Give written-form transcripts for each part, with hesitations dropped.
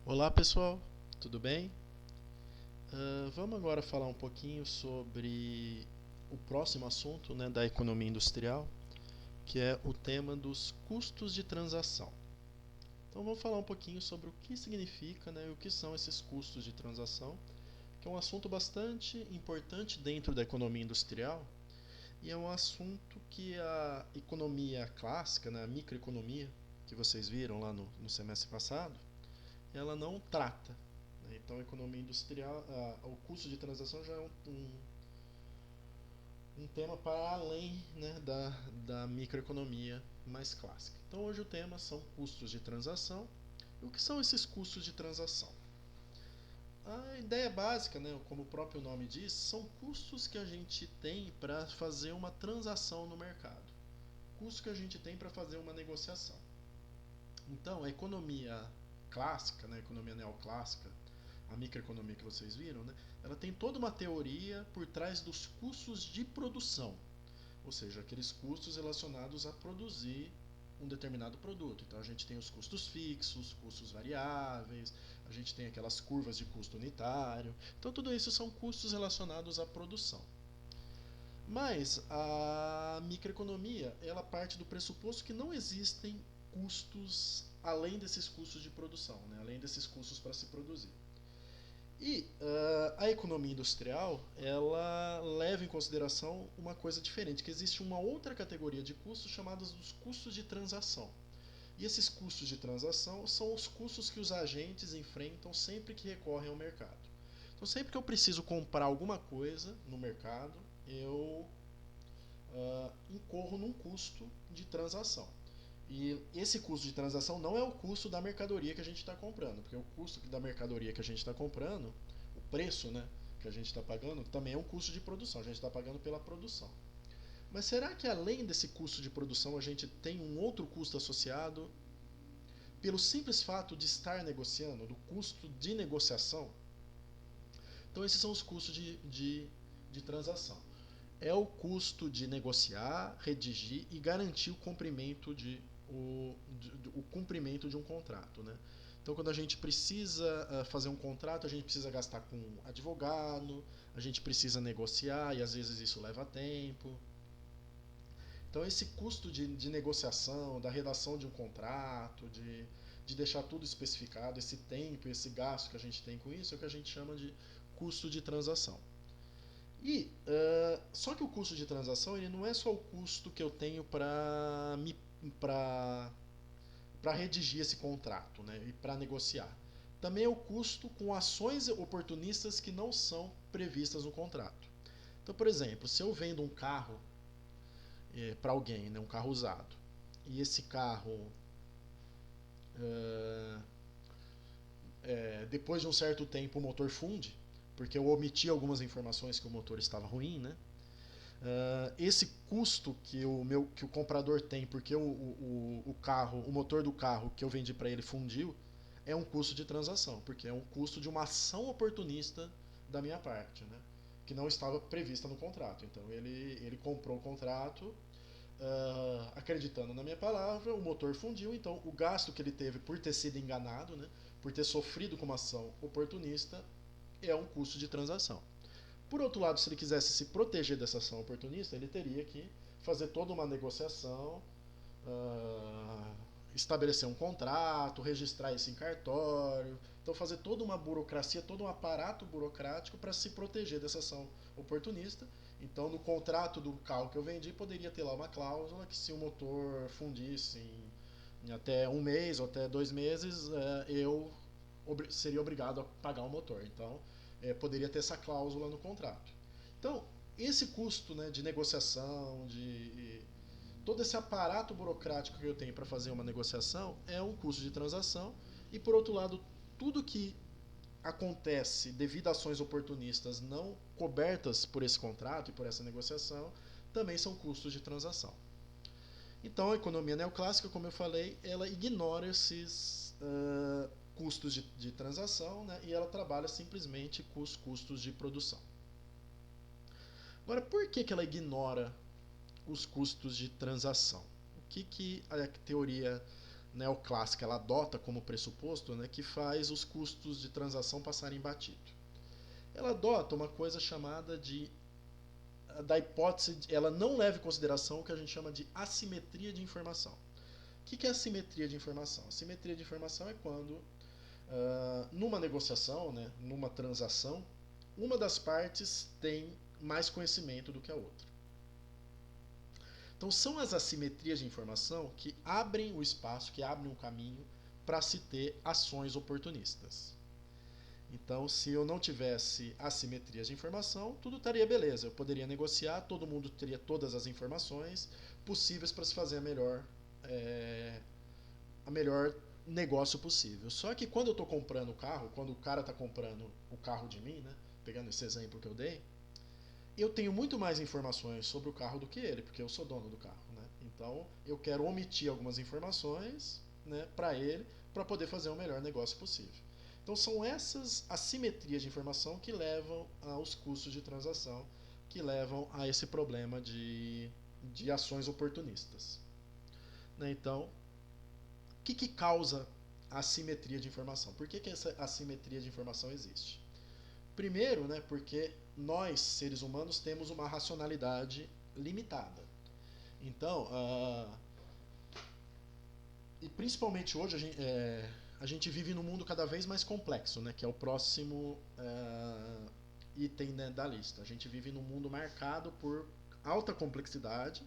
Olá pessoal, tudo bem? Vamos agora falar um pouquinho sobre o próximo assunto, né, da economia industrial, que é o tema dos custos de transação. Então vamos falar um pouquinho sobre o que significa, né, e o que são esses custos de transação, que é um assunto bastante importante dentro da economia industrial e é um assunto que a economia clássica, né, a microeconomia, que vocês viram lá no semestre passado, ela não trata, né? Então, a economia industrial, o custo de transação já é um tema para além, né, da microeconomia mais clássica. Então, hoje o tema são custos de transação. E o que são esses custos de transação? A ideia básica, né, como o próprio nome diz, são custos que a gente tem para fazer uma transação no mercado. Custos que a gente tem para fazer uma negociação. Então, a economia clássica, né, a economia neoclássica, a microeconomia que vocês viram, né, ela tem toda uma teoria por trás dos custos de produção, ou seja, aqueles custos relacionados a produzir um determinado produto. Então a gente tem os custos fixos, custos variáveis, a gente tem aquelas curvas de custo unitário. Então tudo isso são custos relacionados à produção. Mas a microeconomia, ela parte do pressuposto que não existem custos além desses custos de produção, né? Além desses custos para se produzir. E a economia industrial, ela leva em consideração uma coisa diferente, que existe uma outra categoria de custos chamados dos custos de transação. E esses custos de transação são os custos que os agentes enfrentam sempre que recorrem ao mercado. Então, sempre que eu preciso comprar alguma coisa no mercado, eu incorro num custo de transação. E esse custo de transação não é o custo da mercadoria que a gente está comprando, porque o custo da mercadoria que a gente está comprando, o preço, né, que a gente está pagando, também é um custo de produção, a gente está pagando pela produção. Mas será que além desse custo de produção a gente tem um outro custo associado pelo simples fato de estar negociando, do custo de negociação? Então esses são os custos de transação. É o custo de negociar, redigir e garantir o cumprimento de um contrato, né? Então, quando a gente precisa fazer um contrato, a gente precisa gastar com advogado, a gente precisa negociar e às vezes isso leva tempo. Então, esse custo de negociação, da redação de um contrato, de deixar tudo especificado, esse tempo, esse gasto que a gente tem com isso, é o que a gente chama de custo de transação. E só que o custo de transação ele não é só o custo que eu tenho para redigir esse contrato, né, e para negociar. Também é o custo com ações oportunistas que não são previstas no contrato. Então, por exemplo, se eu vendo um carro para alguém, né, um carro usado, e esse carro eh, depois de um certo tempo o motor funde, porque eu omiti algumas informações que o motor estava ruim, né? Esse custo que o comprador tem porque o carro, o motor do carro que eu vendi para ele fundiu, é um custo de transação, porque é um custo de uma ação oportunista da minha parte, né? Que não estava prevista no contrato. Então ele comprou o contrato acreditando na minha palavra, o motor fundiu, então o gasto que ele teve por ter sido enganado, né? Por ter sofrido com uma ação oportunista, é um custo de transação. Por outro lado, se ele quisesse se proteger dessa ação oportunista, ele teria que fazer toda uma negociação, estabelecer um contrato, registrar isso em cartório. Então, fazer toda uma burocracia, todo um aparato burocrático para se proteger dessa ação oportunista. Então, no contrato do carro que eu vendi, poderia ter lá uma cláusula que se o motor fundisse em até um mês ou até 2 meses, eu seria obrigado a pagar o motor. Então, poderia ter essa cláusula no contrato. Então, esse custo, né, de negociação, de todo esse aparato burocrático que eu tenho para fazer uma negociação é um custo de transação. E por outro lado, tudo que acontece devido a ações oportunistas não cobertas por esse contrato e por essa negociação também são custos de transação. Então a economia neoclássica, como eu falei, ela ignora esses custos de transação, né, e ela trabalha simplesmente com os custos de produção. Agora, por que ela ignora os custos de transação? O que a teoria neoclássica ela adota como pressuposto, né, que faz os custos de transação passarem batido. Ela adota uma coisa chamada de da hipótese, ela não leva em consideração o que a gente chama de assimetria de informação. O que é assimetria de informação? Assimetria de informação é quando, numa negociação, né, numa transação, uma das partes tem mais conhecimento do que a outra. Então são as assimetrias de informação que abrem o espaço, que abrem um caminho para se ter ações oportunistas. Então, se eu não tivesse assimetrias de informação, tudo estaria beleza. Eu poderia negociar, todo mundo teria todas as informações possíveis para se fazer a melhor negócio possível. Só que quando eu estou comprando o carro, quando o cara está comprando o carro de mim, né, pegando esse exemplo que eu dei, eu tenho muito mais informações sobre o carro do que ele, porque eu sou dono do carro, né? Então eu quero omitir algumas informações, né, para ele, para poder fazer o melhor negócio possível. Então são essas assimetrias de informação que levam aos custos de transação, que levam a esse problema de ações oportunistas. Né? Então, o que causa a assimetria de informação? Por que essa assimetria de informação existe? Primeiro, né, porque nós, seres humanos, temos uma racionalidade limitada. Então, e principalmente hoje, a gente vive num mundo cada vez mais complexo, né, que é o próximo item, né, da lista. A gente vive num mundo marcado por alta complexidade.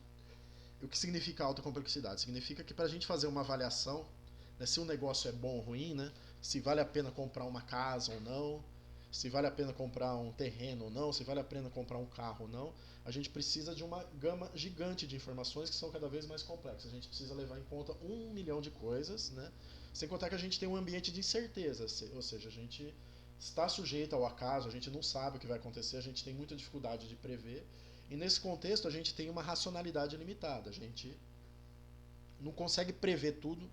E o que significa alta complexidade? Significa que para a gente fazer uma avaliação, né, se um negócio é bom ou ruim, né, se vale a pena comprar uma casa ou não, se vale a pena comprar um terreno ou não, se vale a pena comprar um carro ou não, a gente precisa de uma gama gigante de informações que são cada vez mais complexas. A gente precisa levar em conta 1 milhão de coisas, né? Sem contar que a gente tem um ambiente de incerteza, ou seja, a gente está sujeito ao acaso, a gente não sabe o que vai acontecer, a gente tem muita dificuldade de prever. E nesse contexto a gente tem uma racionalidade limitada, a gente não consegue prever tudo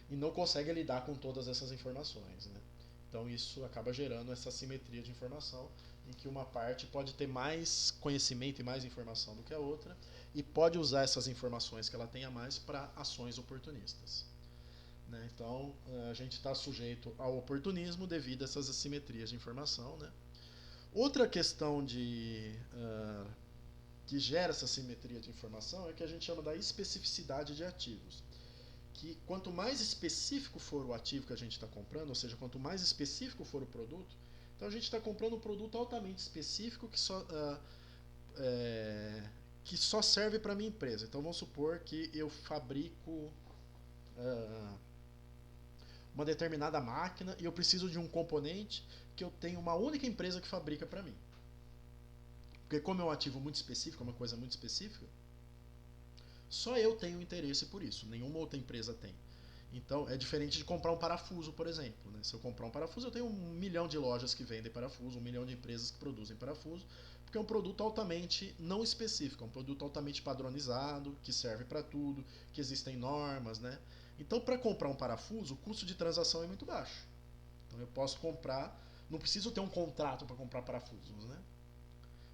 e não consegue lidar com todas essas informações, né? Então isso acaba gerando essa assimetria de informação, em que uma parte pode ter mais conhecimento e mais informação do que a outra, e pode usar essas informações que ela tem a mais para ações oportunistas. Né? Então a gente está sujeito ao oportunismo devido a essas assimetrias de informação. Né? Outra questão que gera essa assimetria de informação é o que a gente chama da especificidade de ativos. Que quanto mais específico for o ativo que a gente está comprando, ou seja, quanto mais específico for o produto, então a gente está comprando um produto altamente específico que só serve para a minha empresa. Então vamos supor que eu fabrico uma determinada máquina e eu preciso de um componente que eu tenho uma única empresa que fabrica para mim. Porque como é um ativo muito específico, é uma coisa muito específica, só eu tenho interesse por isso, nenhuma outra empresa tem. Então é diferente de comprar um parafuso, por exemplo. Né? Se eu comprar um parafuso, eu tenho 1 milhão de lojas que vendem parafuso, 1 milhão de empresas que produzem parafuso, porque é um produto altamente não específico, é um produto altamente padronizado, que serve para tudo, que existem normas. Né? Então, para comprar um parafuso, o custo de transação é muito baixo. Então eu posso comprar, não preciso ter um contrato para comprar parafusos. Né?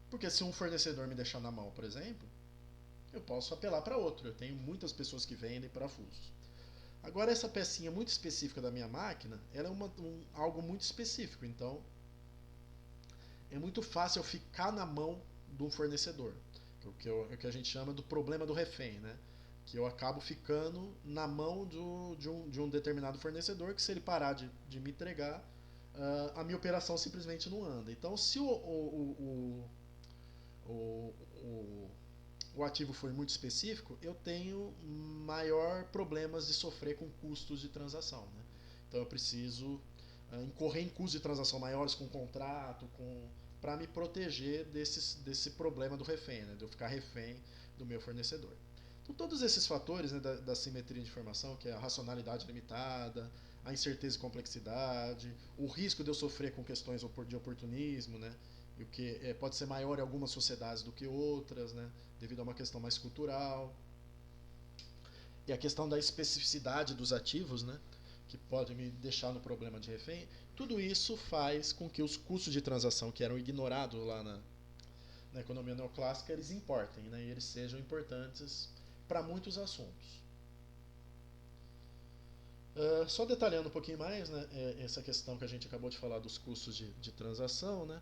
Porque se um fornecedor me deixar na mão, por exemplo, eu posso apelar para outro. Eu tenho muitas pessoas que vendem parafusos. Agora, essa pecinha muito específica da minha máquina, ela é algo muito específico. Então, é muito fácil eu ficar na mão de um fornecedor. O que a gente chama do problema do refém, né? Que eu acabo ficando na mão de um determinado fornecedor que, se ele parar de me entregar, a minha operação simplesmente não anda. Então, se o ativo for muito específico, eu tenho maior problemas de sofrer com custos de transação. Né? Então eu preciso incorrer em custos de transação maiores com contrato, para me proteger desse problema do refém, né? De eu ficar refém do meu fornecedor. Então todos esses fatores, né, da simetria de informação, que é a racionalidade limitada, a incerteza e complexidade, o risco de eu sofrer com questões de oportunismo, né? E o que pode ser maior em algumas sociedades do que outras, né? Devido a uma questão mais cultural. E a questão da especificidade dos ativos, né? Que pode me deixar no problema de refém. Tudo isso faz com que os custos de transação que eram ignorados lá na economia neoclássica, eles importem, né? E eles sejam importantes para muitos assuntos. Só detalhando um pouquinho mais, né, essa questão que a gente acabou de falar dos custos de transação, né?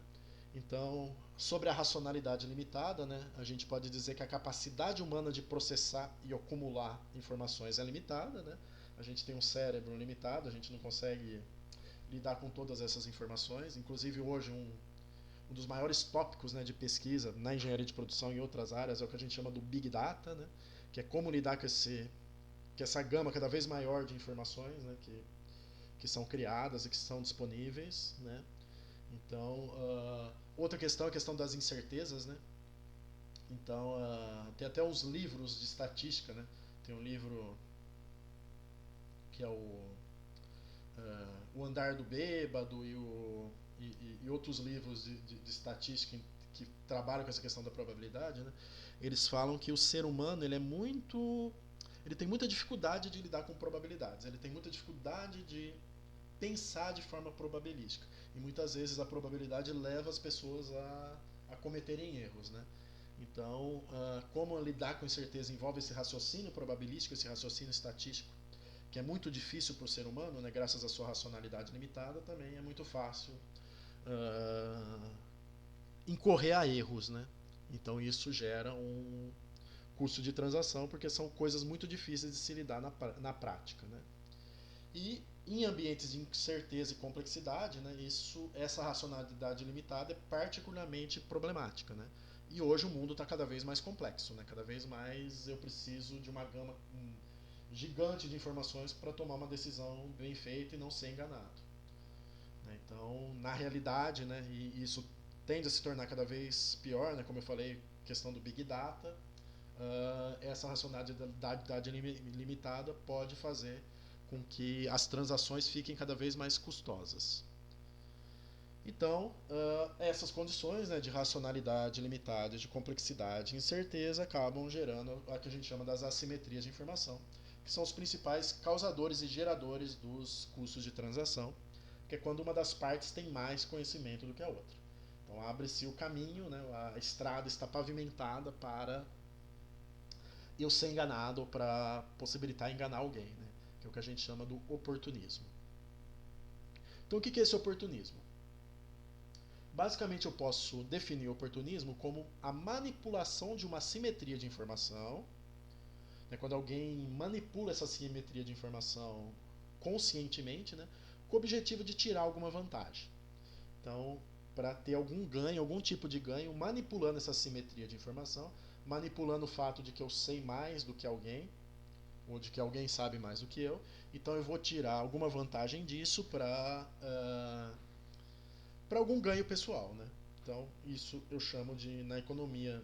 Então, sobre a racionalidade limitada, né, a gente pode dizer que a capacidade humana de processar e acumular informações é limitada, né? A gente tem um cérebro limitado, a gente não consegue lidar com todas essas informações. Inclusive, hoje, um dos maiores tópicos, né, de pesquisa na engenharia de produção e em outras áreas é o que a gente chama do Big Data, né, que é como lidar com essa gama cada vez maior de informações, né, que são criadas e que são disponíveis. Né. Então, outra questão é a questão das incertezas. Né. Então, tem até uns livros de estatística. Né. Tem um livro que é o Andar do Bêbado e outros livros de estatística que trabalham com essa questão da probabilidade. Né, eles falam que o ser humano ele tem muita dificuldade de lidar com probabilidades, ele tem muita dificuldade de pensar de forma probabilística, e muitas vezes a probabilidade leva as pessoas a cometerem erros. Né. Então, como lidar com incerteza envolve esse raciocínio probabilístico, esse raciocínio estatístico, que é muito difícil para o ser humano, né, graças à sua racionalidade limitada, também é muito fácil uh, incorrer a erros. Né? Então isso gera um custo de transação, porque são coisas muito difíceis de se lidar na prática. Né? E em ambientes de incerteza e complexidade, né, essa racionalidade limitada é particularmente problemática. Né? E hoje o mundo está cada vez mais complexo, né? Cada vez mais eu preciso de uma gama gigante de informações para tomar uma decisão bem feita e não ser enganado. Né? Então, na realidade, né, e isso tende a se tornar cada vez pior, né, como eu falei, questão do Big Data, essa racionalidade limitada pode fazer com que as transações fiquem cada vez mais custosas. Então, essas condições, né, de racionalidade limitada, de complexidade e incerteza acabam gerando a que a gente chama das assimetrias de informação, que são os principais causadores e geradores dos custos de transação, que é quando uma das partes tem mais conhecimento do que a outra. Então abre-se o caminho, né, a estrada está pavimentada para eu ser enganado ou para possibilitar enganar alguém, né, que é o que a gente chama do oportunismo. Então o que é esse oportunismo? Basicamente eu posso definir o oportunismo como a manipulação de uma simetria de informação, né, quando alguém manipula essa simetria de informação conscientemente, né, com o objetivo de tirar alguma vantagem. Então, para ter algum ganho, algum tipo de ganho, manipulando essa simetria de informação, manipulando o fato de que eu sei mais do que alguém, ou de que alguém sabe mais do que eu, então eu vou tirar alguma vantagem disso para algum ganho pessoal. Né? Então, isso eu chamo de, na economia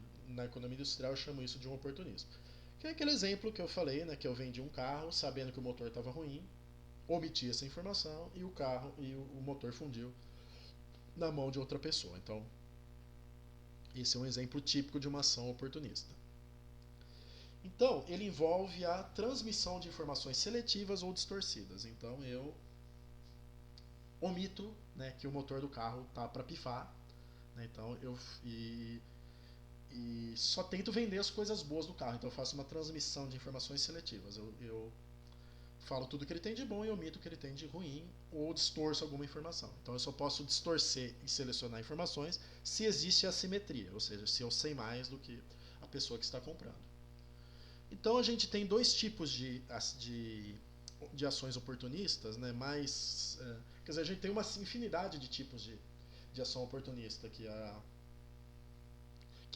industrial, eu chamo isso de um oportunismo. Que é aquele exemplo que eu falei, né, que eu vendi um carro sabendo que o motor estava ruim, omiti essa informação e o motor fundiu na mão de outra pessoa. Então, esse é um exemplo típico de uma ação oportunista. Então, ele envolve a transmissão de informações seletivas ou distorcidas. Então, eu omito, né, que o motor do carro tá para pifar. Né, então, e só tento vender as coisas boas do carro. Então, eu faço uma transmissão de informações seletivas. Eu falo tudo que ele tem de bom e omito o que ele tem de ruim, ou distorço alguma informação. Então eu só posso distorcer e selecionar informações se existe assimetria, ou seja, se eu sei mais do que a pessoa que está comprando. Então a gente tem dois tipos de ações oportunistas, né? Quer dizer, a gente tem uma infinidade de tipos de ação oportunista que a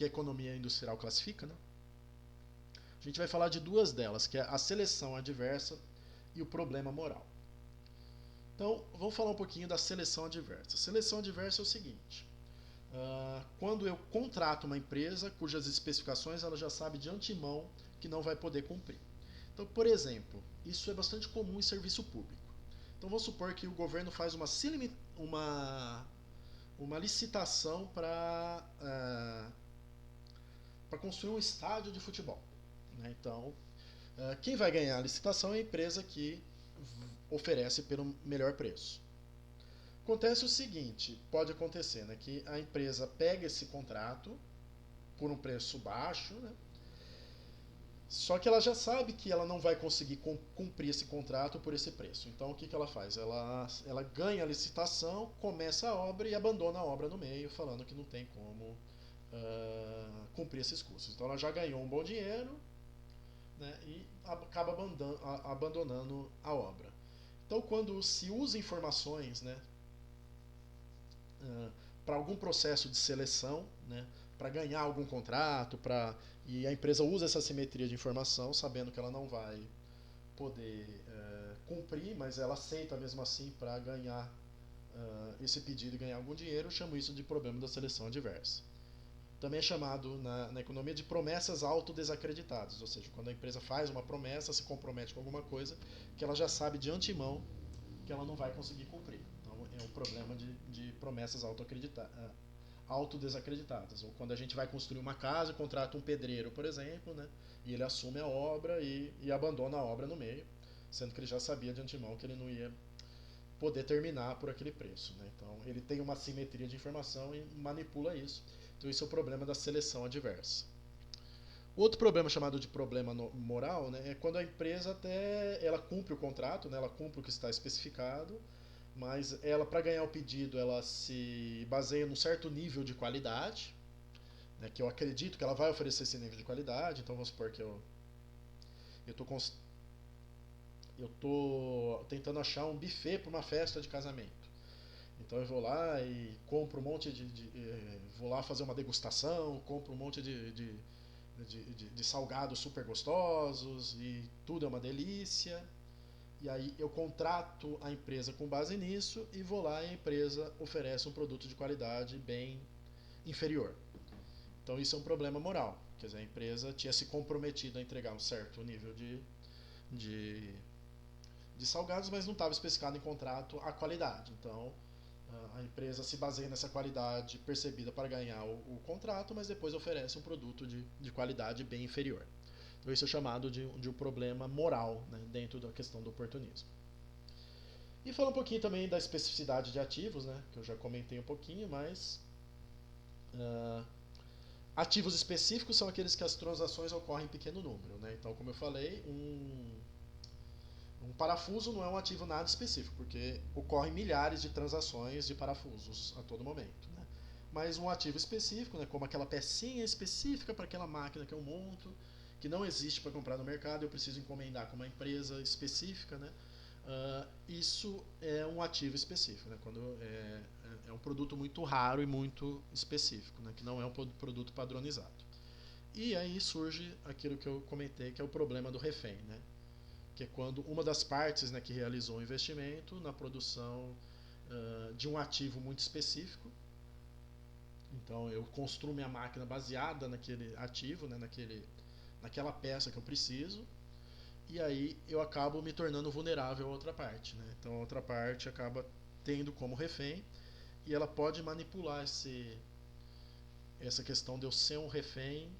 economia industrial classifica. Né? A gente vai falar de duas delas, que é a seleção adversa e o problema moral. Então, vamos falar um pouquinho da seleção adversa. A seleção adversa é o seguinte: quando eu contrato uma empresa cujas especificações ela já sabe de antemão que não vai poder cumprir. Então, por exemplo, isso é bastante comum em serviço público. Então, vamos supor que o governo faz uma licitação para construir um estádio de futebol. Né? Então, quem vai ganhar a licitação é a empresa que oferece pelo melhor preço. Acontece o seguinte, pode acontecer, né, que a empresa pega esse contrato por um preço baixo, né, Só que ela já sabe que ela não vai conseguir cumprir esse contrato por esse preço. Então o que, que ela faz? Ela ganha a licitação, começa a obra e abandona a obra no meio, falando que não tem como cumprir esses custos. Então ela já ganhou um bom dinheiro, né, e acaba abandonando a obra. Então quando se usa informações, né, para algum processo de seleção, né, para ganhar algum contrato, e a empresa usa essa simetria de informação, sabendo que ela não vai poder cumprir, mas ela aceita mesmo assim para ganhar esse pedido e ganhar algum dinheiro, eu chamo isso de problema da seleção adversa. Também é chamado na economia de promessas autodesacreditadas, ou seja, quando a empresa faz uma promessa, se compromete com alguma coisa que ela já sabe de antemão que ela não vai conseguir cumprir. Então é um problema de promessas autodesacreditadas. Ou quando a gente vai construir uma casa, contrata um pedreiro, por exemplo, né, e ele assume a obra e abandona a obra no meio, sendo que ele já sabia de antemão que ele não ia poder terminar por aquele preço. Né? Então ele tem uma simetria de informação e manipula isso. Então isso é o problema da seleção adversa. Outro problema chamado de problema moral, né, é quando a empresa até ela cumpre o contrato, né, ela cumpre o que está especificado, mas ela para ganhar o pedido ela se baseia num certo nível de qualidade, né, que eu acredito que ela vai oferecer esse nível de qualidade. Então vamos supor que eu tô eu tô tentando achar um buffet para uma festa de casamento. Então eu vou lá e compro um monte vou lá fazer uma degustação, compro um monte de salgados super gostosos e tudo é uma delícia. E aí eu contrato a empresa com base nisso e vou lá e a empresa oferece um produto de qualidade bem inferior. Então isso é um problema moral. Quer dizer, a empresa tinha se comprometido a entregar um certo nível de, de salgados, mas não estava especificado em contrato a qualidade. Então a empresa se baseia nessa qualidade percebida para ganhar o contrato, mas depois oferece um produto de qualidade bem inferior. Então isso é chamado de um problema moral, né, dentro da questão do oportunismo. E falar um pouquinho também da especificidade de ativos, né, que eu já comentei um pouquinho, mas uh, ativos específicos são aqueles que as transações ocorrem em pequeno número. Né? Então, como eu falei, um parafuso não é um ativo nada específico, porque ocorrem milhares de transações de parafusos a todo momento. Né? Mas um ativo específico, né, como aquela pecinha específica para aquela máquina que eu monto, que não existe para comprar no mercado, eu preciso encomendar com uma empresa específica, né? Isso é um ativo específico, né? Quando é um produto muito raro e muito específico, né? Que não é um produto padronizado. E aí surge aquilo que eu comentei, que é o problema do refém, né? Que é quando uma das partes, né, que realizou o investimento na produção de um ativo muito específico. Então eu construo minha máquina baseada naquele ativo, né, naquela peça que eu preciso, e aí eu acabo me tornando vulnerável a outra parte. Né? Então a outra parte acaba tendo como refém e ela pode manipular essa questão de eu ser um refém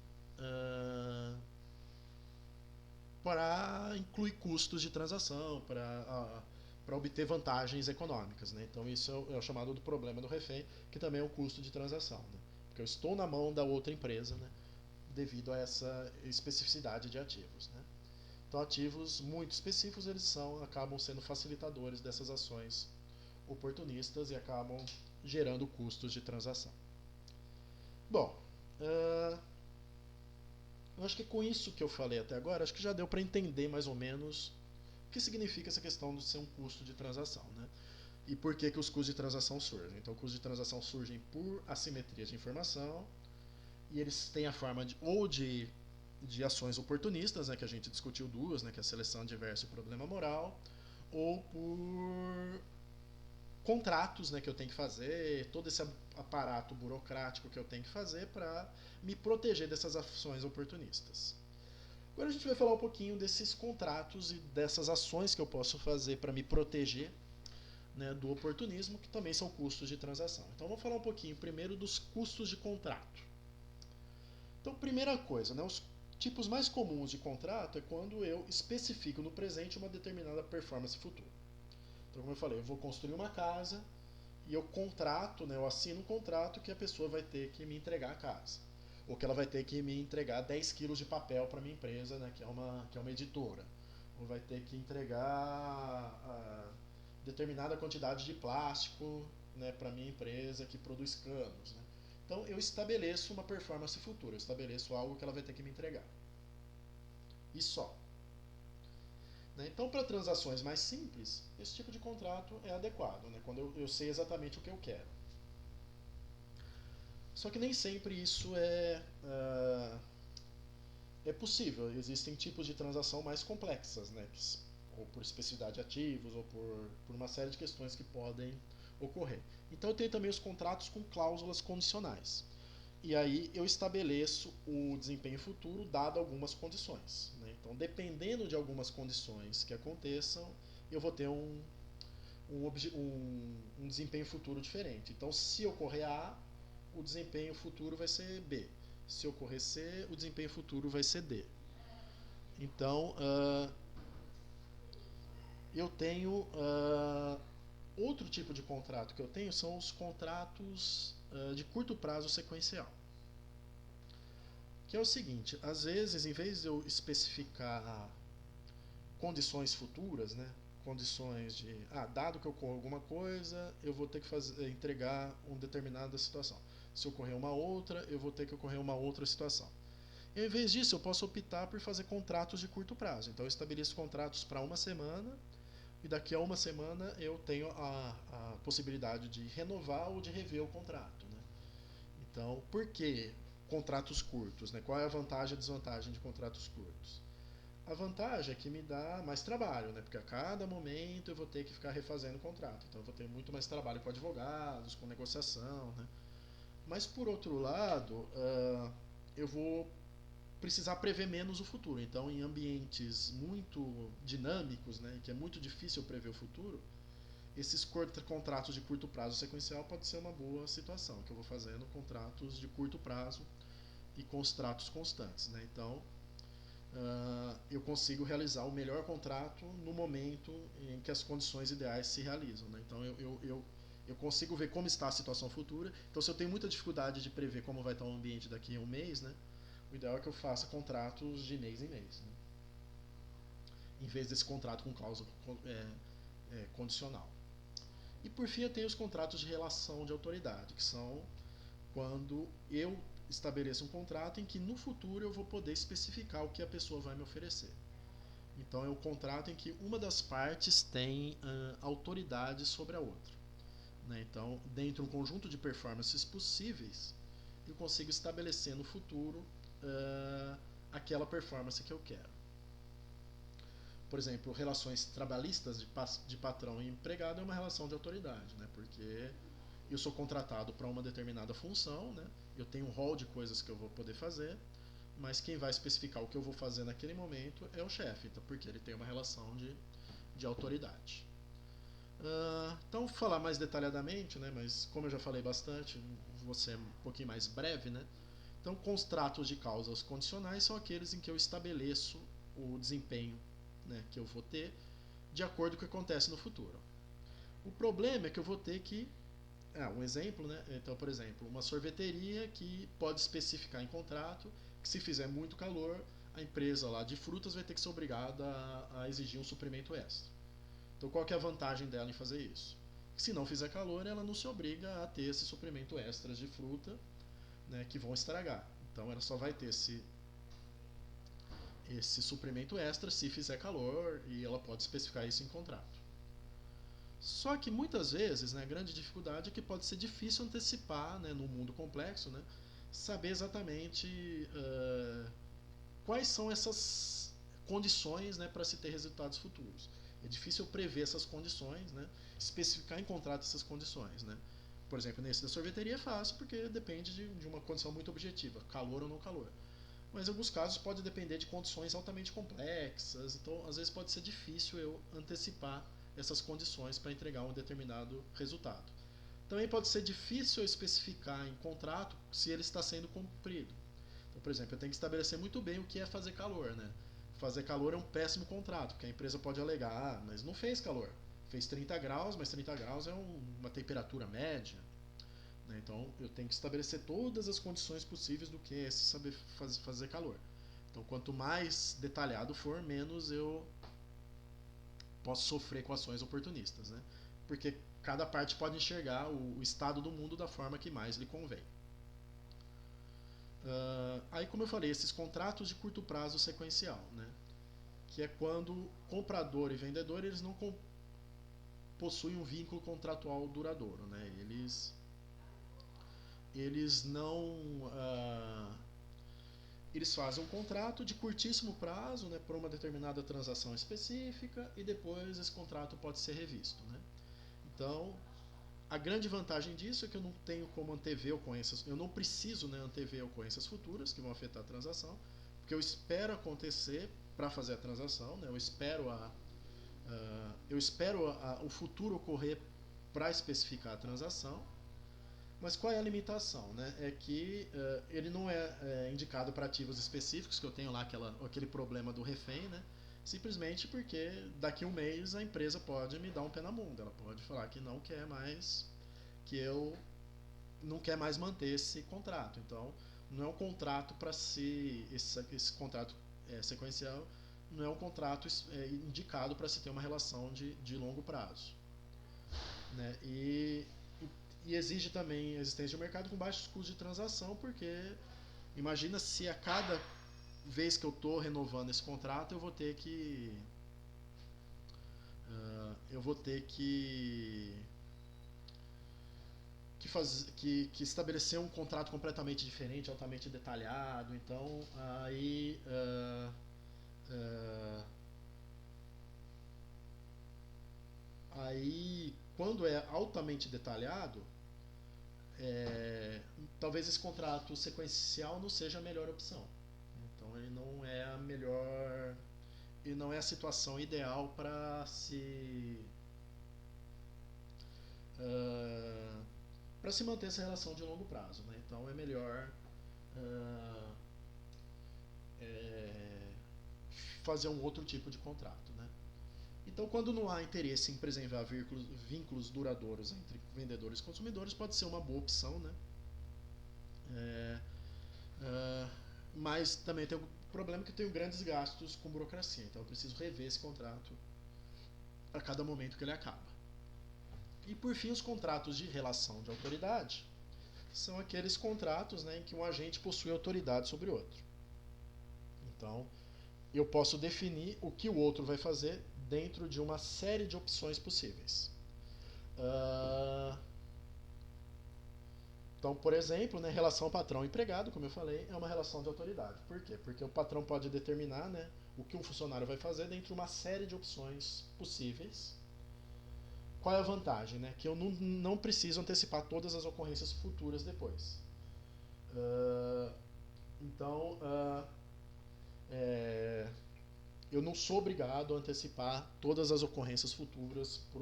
para incluir custos de transação, para obter vantagens econômicas. Né? Então isso é o chamado do problema do refém, que também é um custo de transação. Né? Porque eu estou na mão da outra empresa, né, devido a essa especificidade de ativos. Né? Então ativos muito específicos acabam sendo facilitadores dessas ações oportunistas e acabam gerando custos de transação. Bom, eu acho que com isso que eu falei até agora, acho que já deu para entender mais ou menos o que significa essa questão de ser um custo de transação, né? E por que os custos de transação surgem. Então, custos de transação surgem por assimetria de informação e eles têm a forma de ações oportunistas, né, que a gente discutiu duas, né, que é a seleção adversa e o problema moral, ou por contratos, né, que eu tenho que fazer, todo esse aparato burocrático que eu tenho que fazer para me proteger dessas ações oportunistas. Agora a gente vai falar um pouquinho desses contratos e dessas ações que eu posso fazer para me proteger, né, do oportunismo, que também são custos de transação. Então vamos falar um pouquinho primeiro dos custos de contrato. Então, primeira coisa, né, os tipos mais comuns de contrato é quando eu especifico no presente uma determinada performance futura. Então, como eu falei, eu vou construir uma casa e eu contrato, né, eu assino um contrato que a pessoa vai ter que me entregar a casa. ou que ela vai ter que me entregar 10 quilos de papel para minha empresa, né, que é uma editora, ou vai ter que entregar determinada quantidade de plástico, né, para minha empresa que produz canos. Né. Então eu estabeleço uma performance futura, eu estabeleço algo que ela vai ter que me entregar. E só. Né. Então, para transações mais simples, esse tipo de contrato é adequado, né, quando eu sei exatamente o que eu quero. Só que nem sempre isso é possível. Existem tipos de transação mais complexas, né? Ou por especificidade de ativos, ou por uma série de questões que podem ocorrer. Então eu tenho também os contratos com cláusulas condicionais. E aí eu estabeleço o desempenho futuro dado algumas condições. Né? Então, dependendo de algumas condições que aconteçam, eu vou ter um desempenho futuro diferente. Então, se ocorrer A, o desempenho futuro vai ser B. Se ocorrer C, o desempenho futuro vai ser D. Então, eu tenho outro tipo de contrato que eu tenho são os contratos de curto prazo sequencial. Que é o seguinte, às vezes, em vez de eu especificar condições futuras, né, condições de, dado que ocorra alguma coisa, eu vou ter que entregar uma determinada situação. Se ocorrer uma outra, eu vou ter que ocorrer uma outra situação. E, ao invés disso, eu posso optar por fazer contratos de curto prazo. Então, eu estabeleço contratos para uma semana e daqui a uma semana eu tenho a possibilidade de renovar ou de rever o contrato. Né? Então, por que contratos curtos? Né? Qual é a vantagem e a desvantagem de contratos curtos? A vantagem é que me dá mais trabalho, né? Porque a cada momento eu vou ter que ficar refazendo o contrato. Então eu vou ter muito mais trabalho com advogados, com negociação, né? Mas por outro lado, eu vou precisar prever menos o futuro. Então, em ambientes muito dinâmicos, né, que é muito difícil prever o futuro, esses contratos de curto prazo sequencial pode ser uma boa situação, que eu vou fazendo contratos de curto prazo e com os tratos constantes. Né? Então, eu consigo realizar o melhor contrato no momento em que as condições ideais se realizam. Né? Então, eu consigo ver como está a situação futura. Então, se eu tenho muita dificuldade de prever como vai estar o ambiente daqui a um mês, né, o ideal é que eu faça contratos de mês em mês, né? Em vez desse contrato com cláusula condicional. E por fim eu tenho os contratos de relação de autoridade, que são quando eu estabeleço um contrato em que no futuro eu vou poder especificar o que a pessoa vai me oferecer. Então é um contrato em que uma das partes tem autoridade sobre a outra. Né? Então, dentro de um conjunto de performances possíveis, eu consigo estabelecer no futuro aquela performance que eu quero. Por exemplo, relações trabalhistas de patrão e empregado é uma relação de autoridade, né? Porque eu sou contratado para uma determinada função, né? Eu tenho um rol de coisas que eu vou poder fazer, mas quem vai especificar o que eu vou fazer naquele momento é o chefe, então, porque ele tem uma relação de autoridade. Então, vou falar mais detalhadamente, né? Mas como eu já falei bastante, vou ser um pouquinho mais breve, né? Então, contratos de causas condicionais são aqueles em que eu estabeleço o desempenho, né, que eu vou ter de acordo com o que acontece no futuro. O problema é que eu vou ter que um exemplo, né? Então, por exemplo, uma sorveteria que pode especificar em contrato que se fizer muito calor, a empresa lá de frutas vai ter que ser obrigada a exigir um suprimento extra. Então, qual que é a vantagem dela em fazer isso? Se não fizer calor, ela não se obriga a ter esse suprimento extra de fruta, né, que vão estragar. Então, ela só vai ter esse suprimento extra se fizer calor e ela pode especificar isso em contrato. Só que muitas vezes, né, a grande dificuldade é que pode ser difícil antecipar, né, no mundo complexo, né, saber exatamente quais são essas condições, né, para se ter resultados futuros. É difícil prever essas condições, né, especificar em contrato essas condições. Né. Por exemplo, nesse da sorveteria é fácil porque depende de uma condição muito objetiva, calor ou não calor. Mas em alguns casos pode depender de condições altamente complexas, então às vezes pode ser difícil eu antecipar essas condições para entregar um determinado resultado. Também pode ser difícil eu especificar em contrato se ele está sendo cumprido. Então, por exemplo, eu tenho que estabelecer muito bem o que é fazer calor. Né? Fazer calor é um péssimo contrato, porque a empresa pode alegar, mas não fez calor. Fez 30 graus, mas 30 graus é uma temperatura média. né? Então eu tenho que estabelecer todas as condições possíveis do QS saber fazer calor. Então quanto mais detalhado for, menos eu posso sofrer com ações oportunistas, né? Porque cada parte pode enxergar o estado do mundo da forma que mais lhe convém. Aí, como eu falei, esses contratos de curto prazo sequencial, né? Que é quando comprador e vendedor eles não possuem um vínculo contratual duradouro, né? Eles não eles fazem um contrato de curtíssimo prazo, né, por uma determinada transação específica e depois esse contrato pode ser revisto, né? Então, a grande vantagem disso é que eu não tenho como antever ocorrências, eu não preciso, né, antever ocorrências futuras que vão afetar a transação, porque eu espero acontecer para fazer a transação, né? Eu espero o futuro ocorrer para especificar a transação. Mas qual é a limitação? Né? É que ele não é indicado para ativos específicos, que eu tenho lá aquele problema do refém, né? Simplesmente porque daqui a um mês a empresa pode me dar um pé na bunda, ela pode falar que não quer mais, que eu não quer mais manter esse contrato. Então, não é um contrato para se esse contrato sequencial não é um contrato indicado para se ter uma relação de longo prazo, né? E exige também a existência de um mercado com baixos custos de transação, porque imagina se a cada vez que eu estou renovando esse contrato eu vou ter que estabelecer um contrato completamente diferente, altamente detalhado. Então aí quando é altamente detalhado, é, talvez esse contrato sequencial não seja a melhor opção. Então ele não é a melhor, ele não é a situação ideal uh, para se manter essa relação de longo prazo, né? Então é melhor uh, é, fazer um outro tipo de contrato, né? Então, quando não há interesse em preservar vínculos duradouros entre vendedores e consumidores, pode ser uma boa opção, né? É, Uh, mas também tem o problema que eu tenho grandes gastos com burocracia, então eu preciso rever esse contrato a cada momento que ele acaba. E por fim, os contratos de relação de autoridade são aqueles contratos, né, em que um agente possui autoridade sobre o outro. Então, eu posso definir o que o outro vai fazer dentro de uma série de opções possíveis. Então, por exemplo, né, relação patrão-empregado, como eu falei, é uma relação de autoridade. Por quê? Porque o patrão pode determinar, né, o que um funcionário vai fazer dentro de uma série de opções possíveis. Qual é a vantagem? Né? Que eu não preciso antecipar todas as ocorrências futuras depois. Uh, então, eu não sou obrigado a antecipar todas as ocorrências futuras por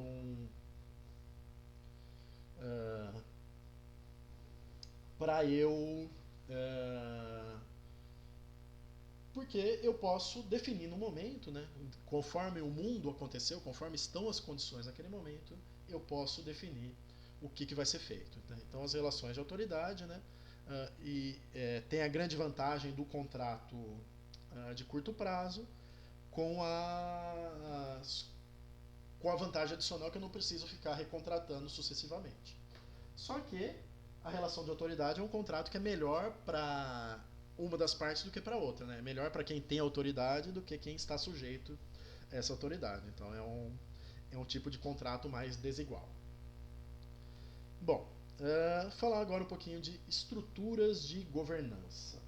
para eu porque eu posso definir no momento, né, conforme o mundo aconteceu, conforme estão as condições naquele momento, eu posso definir o que vai ser feito. Né? Então, as relações de autoridade, né, tem a grande vantagem do contrato de curto prazo com com a vantagem adicional que eu não preciso ficar recontratando sucessivamente. Só que a relação de autoridade é um contrato que é melhor para uma das partes do que para outra, né? É melhor para quem tem autoridade do que quem está sujeito a essa autoridade. Então é um tipo de contrato mais desigual. Bom, falar agora um pouquinho de estruturas de governança.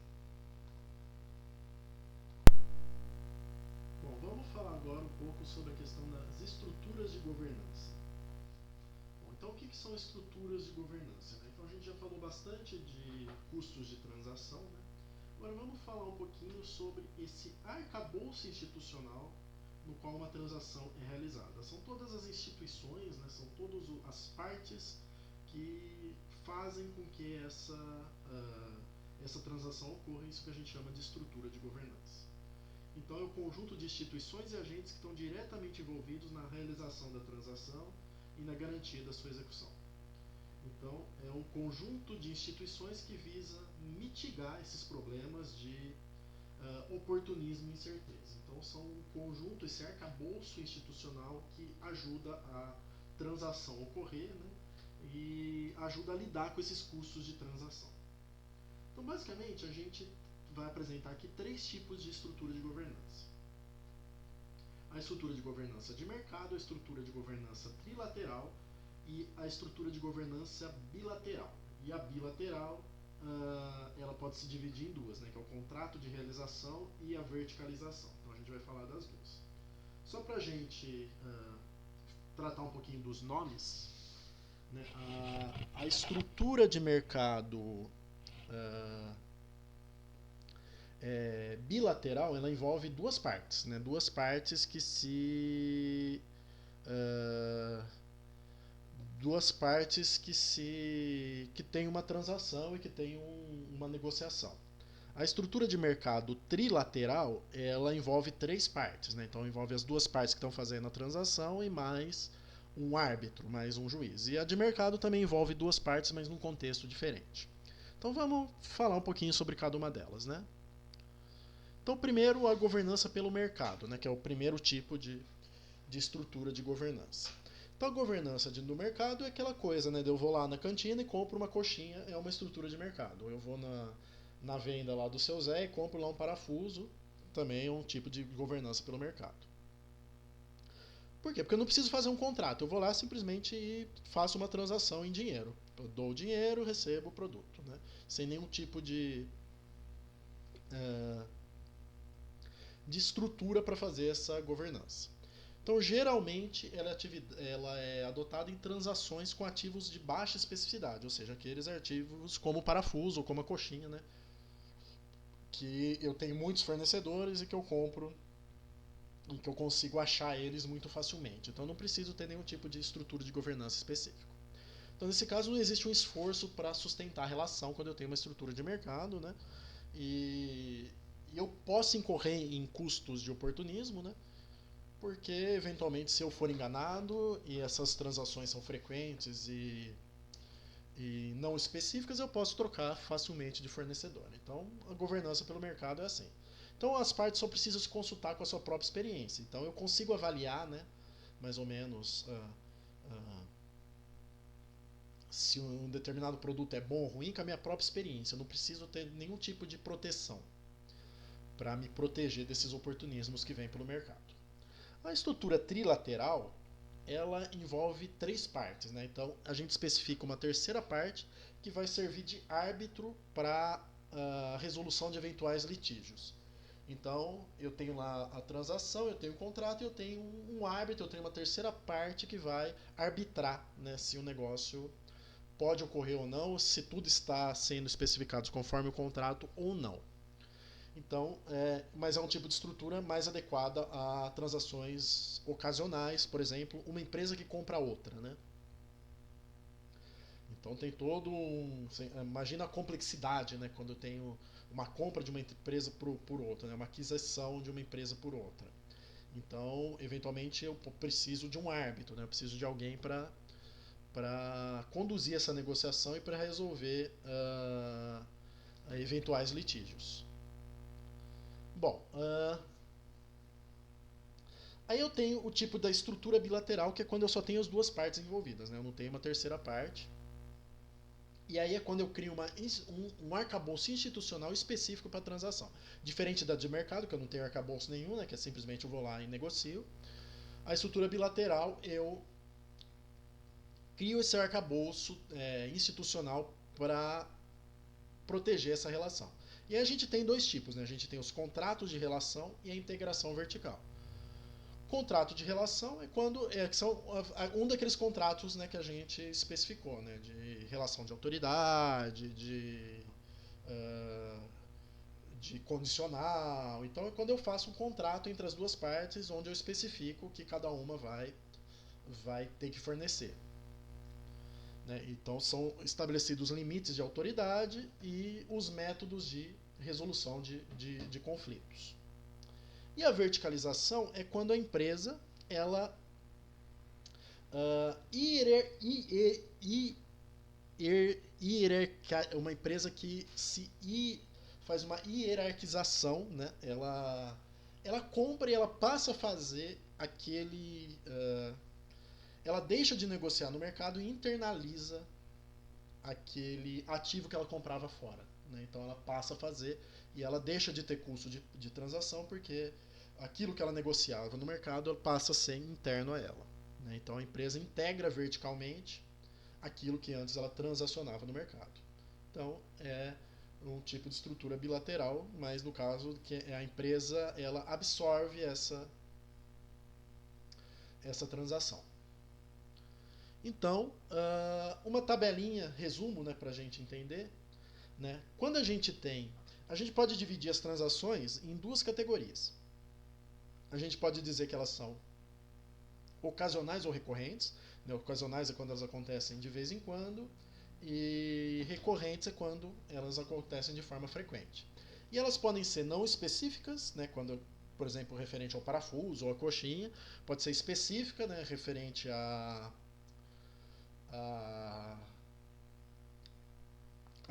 Bom, vamos falar agora um pouco sobre a questão das estruturas de governança. Bom, então, o que são estruturas de governança? Né? Então, a gente já falou bastante de custos de transação, né? Agora vamos falar um pouquinho sobre esse arcabouço institucional no qual uma transação é realizada. São todas as instituições, né, são todas as partes que fazem com que essa transação ocorra, isso que a gente chama de estrutura de governança. Então é o conjunto de instituições e agentes que estão diretamente envolvidos na realização da transação e na garantia da sua execução. Então, é um conjunto de instituições que visa mitigar esses problemas de oportunismo e incerteza. Então, são um conjunto, esse arcabouço institucional que ajuda a transação ocorrer, né, e ajuda a lidar com esses custos de transação. Então, basicamente, a gente vai apresentar aqui três tipos de estrutura de governança: a estrutura de governança de mercado, a estrutura de governança trilateral e a estrutura de governança bilateral. E a bilateral, ela pode se dividir em duas, né, que é o contrato de realização e a verticalização. Então a gente vai falar das duas. Só para a gente tratar um pouquinho dos nomes, né, a estrutura de mercado bilateral, ela envolve duas partes, né, duas partes que se duas partes que tem uma transação e que tem uma negociação. A estrutura de mercado trilateral, ela envolve três partes, né? Então envolve as duas partes que estão fazendo a transação e mais um árbitro, mais um juiz. E a de mercado também envolve duas partes, mas num contexto diferente. Então vamos falar um pouquinho sobre cada uma delas, né? Então primeiro a governança pelo mercado, né? Que é o primeiro tipo de estrutura de governança. Então a governança no mercado é aquela coisa, né? Eu vou lá na cantina e compro uma coxinha, é uma estrutura de mercado. Ou eu vou na venda lá do seu Zé e compro lá um parafuso, também é um tipo de governança pelo mercado. Por quê? Porque eu não preciso fazer um contrato, eu vou lá simplesmente e faço uma transação em dinheiro. Eu dou o dinheiro, recebo o produto, né? Sem nenhum tipo de estrutura para fazer essa governança. Então, geralmente, ela é adotada em transações com ativos de baixa especificidade, ou seja, aqueles ativos como o parafuso ou como a coxinha, né? Que eu tenho muitos fornecedores e que eu compro e que eu consigo achar eles muito facilmente. Então, eu não preciso ter nenhum tipo de estrutura de governança específico. Então, nesse caso, não existe um esforço para sustentar a relação quando eu tenho uma estrutura de mercado, né? E eu posso incorrer em custos de oportunismo, né? Porque eventualmente se eu for enganado e essas transações são frequentes e não específicas, eu posso trocar facilmente de fornecedor. Então a governança pelo mercado é assim. Então as partes só precisam se consultar com a sua própria experiência. Então eu consigo avaliar, né, mais ou menos se um determinado produto é bom ou ruim com a minha própria experiência. Eu não preciso ter nenhum tipo de proteção para me proteger desses oportunismos que vêm pelo mercado. A estrutura trilateral, ela envolve três partes, né? Então a gente especifica uma terceira parte que vai servir de árbitro para a resolução de eventuais litígios. Então eu tenho lá a transação, eu tenho o contrato e eu tenho um árbitro, eu tenho uma terceira parte que vai arbitrar, né, se o negócio pode ocorrer ou não, se tudo está sendo especificado conforme o contrato ou não. Então, mas é um tipo de estrutura mais adequada a transações ocasionais, por exemplo, uma empresa que compra outra, né? Então tem todo um, imagina a complexidade, né, quando eu tenho uma compra de uma empresa por outra, né, uma aquisição de uma empresa por outra. Então, eventualmente eu preciso de um árbitro, né, eu preciso de alguém para conduzir essa negociação e para resolver eventuais litígios. Bom, aí eu tenho o tipo da estrutura bilateral, que é quando eu só tenho as duas partes envolvidas, né? Eu não tenho uma terceira parte. E aí é quando eu crio um arcabouço institucional específico para a transação. Diferente da de mercado, que eu não tenho arcabouço nenhum, né? Que é simplesmente eu vou lá e negocio. A estrutura bilateral, eu crio esse arcabouço institucional para proteger essa relação. E aí a gente tem dois tipos, né? A gente tem os contratos de relação e a integração vertical. Contrato de relação é quando são um daqueles contratos, né, que a gente especificou, né, de relação de autoridade, uh, de condicional. Então é quando eu faço um contrato entre as duas partes, onde eu especifico que cada uma vai ter que fornecer. Né? Então são estabelecidos os limites de autoridade e os métodos de resolução de conflitos. E a verticalização é quando a empresa ela uma empresa que faz uma hierarquização, né? Ela compra e ela passa a fazer ela deixa de negociar no mercado e internaliza aquele ativo que ela comprava fora. Né? Então ela passa a fazer e ela deixa de ter custo de transação porque aquilo que ela negociava no mercado passa a ser interno a ela. Né? Então a empresa integra verticalmente aquilo que antes ela transacionava no mercado. Então é um tipo de estrutura bilateral, mas no caso que a empresa ela absorve essa transação. Então, uma tabelinha, resumo, né, para a gente entender. Né? Quando a gente pode dividir as transações em duas categorias. A gente pode dizer que elas são ocasionais ou recorrentes. Né? Ocasionais é quando elas acontecem de vez em quando, e recorrentes é quando elas acontecem de forma frequente. E elas podem ser não específicas, né? Quando, por exemplo, referente ao parafuso ou à coxinha, pode ser específica, né? Referente a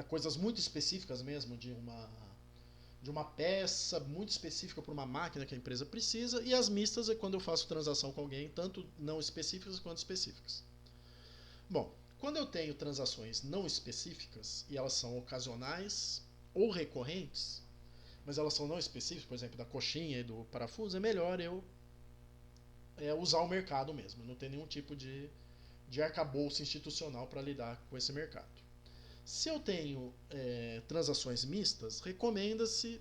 coisas muito específicas mesmo de uma peça muito específica para uma máquina que a empresa precisa, e as mistas é quando eu faço transação com alguém, tanto não específicas quanto específicas. Bom, quando eu tenho transações não específicas e elas são ocasionais ou recorrentes, mas elas são não específicas, por exemplo, da coxinha e do parafuso, é melhor eu usar o mercado mesmo, não ter nenhum tipo de arcabouço institucional para lidar com esse mercado. Se eu tenho transações mistas, recomenda-se,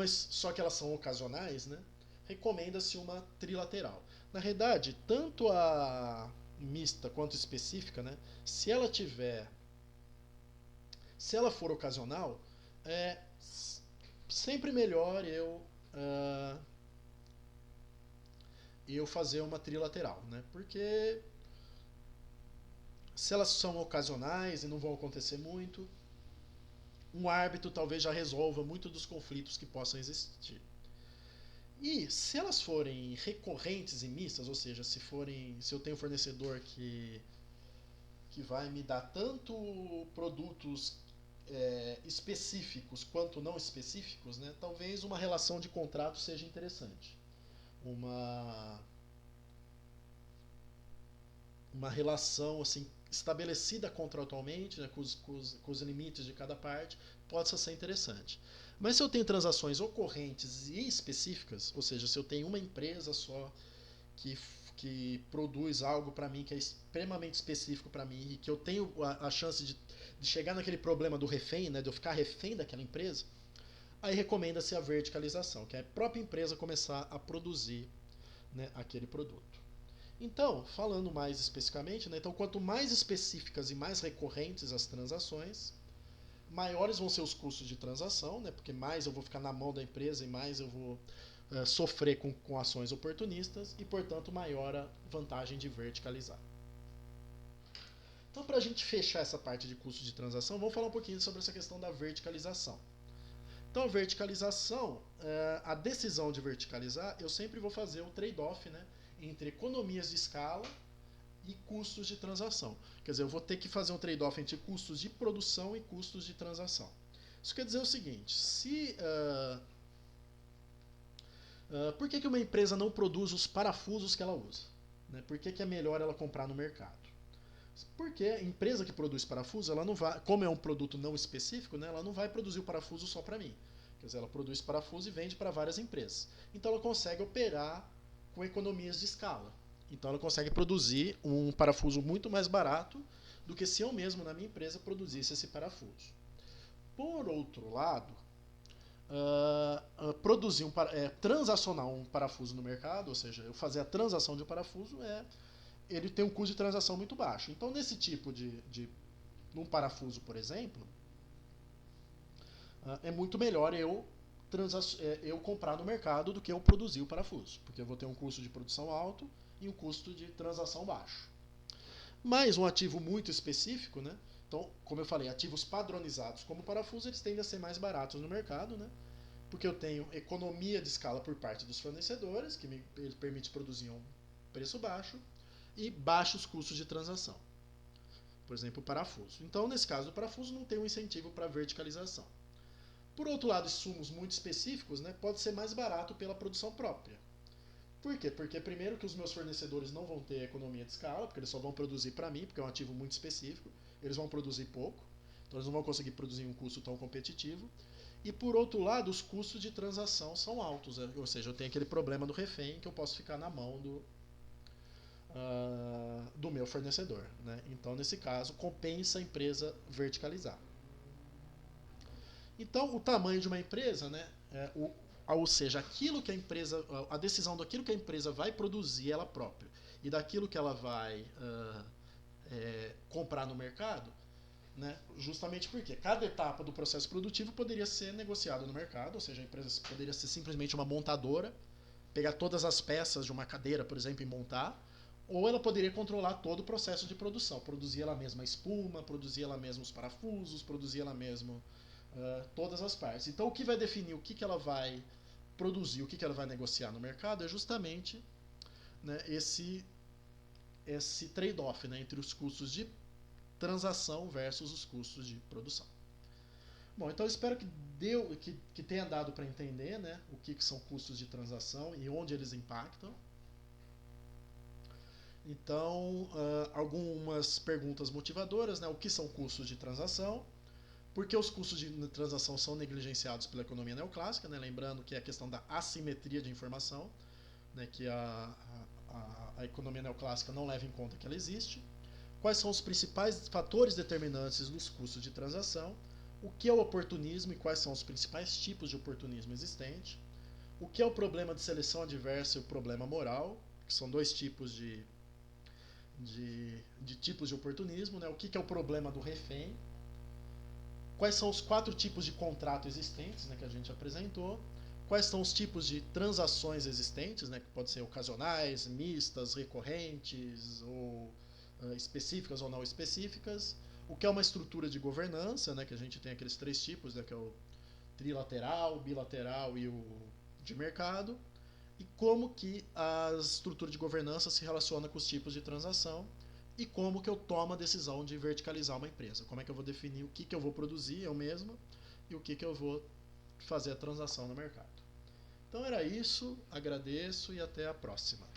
só que elas são ocasionais, né? Recomenda-se uma trilateral. Na realidade, tanto a mista quanto específica, né? Se ela for ocasional, é sempre melhor eu fazer uma trilateral, né? Porque se elas são ocasionais e não vão acontecer muito, um árbitro talvez já resolva muitos dos conflitos que possam existir. E se elas forem recorrentes e mistas, ou seja, se eu tenho um fornecedor que vai me dar tanto produtos específicos quanto não específicos, né, talvez uma relação de contrato seja interessante. Uma relação assim estabelecida contratualmente, né, com os limites de cada parte, pode ser interessante. Mas se eu tenho transações ocorrentes e específicas, ou seja, se eu tenho uma empresa só que produz algo para mim que é extremamente específico para mim e que eu tenho a chance de chegar naquele problema do refém, né, de eu ficar refém daquela empresa, aí recomenda-se a verticalização, que é a própria empresa começar a produzir, né, aquele produto. Então, falando mais especificamente, né, então quanto mais específicas e mais recorrentes as transações, maiores vão ser os custos de transação, né, porque mais eu vou ficar na mão da empresa e mais eu vou sofrer com ações oportunistas e, portanto, maior a vantagem de verticalizar. Então, para a gente fechar essa parte de custo de transação, vamos falar um pouquinho sobre essa questão da verticalização. Então, a verticalização, a decisão de verticalizar, eu sempre vou fazer um trade-off, né, entre economias de escala e custos de transação. Quer dizer, eu vou ter que fazer um trade-off entre custos de produção e custos de transação. Isso quer dizer o seguinte: por que uma empresa não produz os parafusos que ela usa? Né? Por que é melhor ela comprar no mercado? Porque a empresa que produz parafuso, ela não vai, como é um produto não específico, né, ela não vai produzir o parafuso só para mim. Quer dizer, ela produz parafuso e vende para várias empresas. Então ela consegue operar com economias de escala. Então ela consegue produzir um parafuso muito mais barato do que se eu mesmo na minha empresa produzisse esse parafuso. Por outro lado, transacionar um parafuso no mercado, ou seja, eu fazer a transação de um parafuso, ele tem um custo de transação muito baixo. Então, nesse tipo num parafuso, por exemplo, é muito melhor eu comprar no mercado do que eu produzir o parafuso, porque eu vou ter um custo de produção alto e um custo de transação baixo. Mas um ativo muito específico, né? Então, como eu falei, ativos padronizados como parafuso, eles tendem a ser mais baratos no mercado, né? Porque eu tenho economia de escala por parte dos fornecedores, que me permite produzir a um preço baixo, e baixos custos de transação. por exemplo, o parafuso. Então, nesse caso do parafuso, não tem um incentivo para verticalização. Por outro lado, insumos muito específicos, né, pode ser mais barato pela produção própria. Por quê? Porque primeiro que os meus fornecedores não vão ter economia de escala, porque eles só vão produzir para mim, porque é um ativo muito específico, eles vão produzir pouco, então eles não vão conseguir produzir um custo tão competitivo. E por outro lado, os custos de transação são altos, né? Ou seja, eu tenho aquele problema do refém que eu posso ficar na mão do meu fornecedor. Né? Então, nesse caso, compensa a empresa verticalizar. Então, o tamanho de uma empresa, né, ou seja, aquilo que a empresa, a decisão daquilo que a empresa vai produzir ela própria e daquilo que ela vai comprar no mercado, né, justamente porque cada etapa do processo produtivo poderia ser negociada no mercado, ou seja, a empresa poderia ser simplesmente uma montadora, pegar todas as peças de uma cadeira, por exemplo, e montar, ou ela poderia controlar todo o processo de produção, produzir ela mesma a espuma, produzir ela mesma os parafusos, produzir ela mesma todas as partes. Então, o que vai definir o que ela vai produzir, o que ela vai negociar no mercado é justamente, né, esse trade-off, né, entre os custos de transação versus os custos de produção. Bom, então eu espero que tenha dado para entender, né, o que são custos de transação e onde eles impactam. Então, algumas perguntas motivadoras, né, o que são custos de transação? Por que os custos de transação são negligenciados pela economia neoclássica? Né? Lembrando que é a questão da assimetria de informação, né, que a economia neoclássica não leva em conta que ela existe. Quais são os principais fatores determinantes dos custos de transação? O que é o oportunismo e quais são os principais tipos de oportunismo existente? O que é o problema de seleção adversa e o problema moral, que são dois tipos de tipos de oportunismo. Né? O que é o problema do refém? Quais são os 4 tipos de contrato existentes, né, que a gente apresentou? Quais são os tipos de transações existentes, né, que podem ser ocasionais, mistas, recorrentes, ou específicas ou não específicas? O que é uma estrutura de governança, né, que a gente tem aqueles 3 tipos, né, que é o trilateral, bilateral e o de mercado? E como que a estrutura de governança se relaciona com os tipos de transação? E como que eu tomo a decisão de verticalizar uma empresa. Como é que eu vou definir o que eu vou produzir eu mesmo e o que eu vou fazer a transação no mercado. Então era isso, agradeço e até a próxima.